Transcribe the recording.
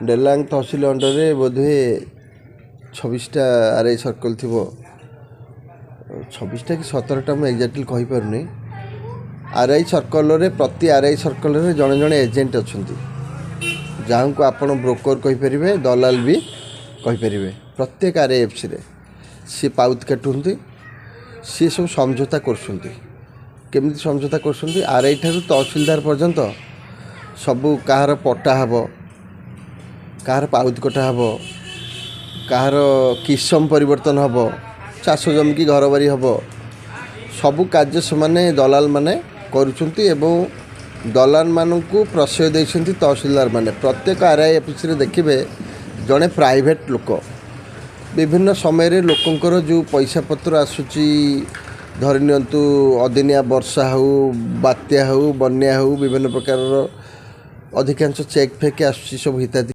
ଡେଲାଙ୍ଗ ତହସିଲ ଅଣ୍ଡରରେ ବୋଧହୁଏ 26ଟା RI circle ଥିବ। 26ଟା କି 17ଟା ମୁଁ ଏକ୍ଜାକ୍ଟଲି କହିପାରୁନି। ଆର୍ଆଇ ସର୍କଲ୍ରେ ପ୍ରତି ଆର୍ଆଇ ସର୍କଲ୍ରେ ଜଣେ ଜଣେ ଏଜେଣ୍ଟ ଅଛନ୍ତି, ଯାହାଙ୍କୁ ଆପଣ ବ୍ରୋକର କହିପାରିବେ, ଦଲାଲ ବି କହିପାରିବେ। ପ୍ରତ୍ୟେକ ଆର୍ଆଇଏଫ୍ସିରେ ସିଏ ପାଉତି କାଟୁଛନ୍ତି, ସିଏ ସବୁ ସମଝୋତା କରୁଛନ୍ତି। କେମିତି ସମଝୋତା କରୁଛନ୍ତି? ଆର୍ଆଇ ଠାରୁ ତହସିଲଦାର ପର୍ଯ୍ୟନ୍ତ ସବୁ କାହାର ପଟ୍ଟା ହେବ, କାହାର ପାଉତି କଟା ହେବ, କାହାର କିସମ ପରିବର୍ତ୍ତନ ହେବ, ଚାଷ ଜମିକି ଘରବାରି ହେବ, ସବୁ କାର୍ଯ୍ୟ ସେମାନେ ଦଲାଲ ମାନେ କରୁଛନ୍ତି ଏବଂ ଦଲାଲମାନଙ୍କୁ ପ୍ରଶ୍ରୟ ଦେଇଛନ୍ତି ତହସିଲଦାର ମାନେ। ପ୍ରତ୍ୟେକ ଆର୍ଆଇ ଅଫିସରେ ଦେଖିବେ ଜଣେ ପ୍ରାଇଭେଟ୍ ଲୋକ ବିଭିନ୍ନ ସମୟରେ ଲୋକଙ୍କର ଯେଉଁ ପଇସା ପତ୍ର ଆସୁଛି, ଧରି ନିଅନ୍ତୁ ଅଦିନିଆ ବର୍ଷା ହେଉ, ବାତ୍ୟା ହେଉ, ବନ୍ୟା ହେଉ, ବିଭିନ୍ନ ପ୍ରକାରର ଅଧିକାଂଶ ଚେକ୍ ଫେକ୍ ଆସୁଛି ସବୁ ହିତାଧିକାରୀ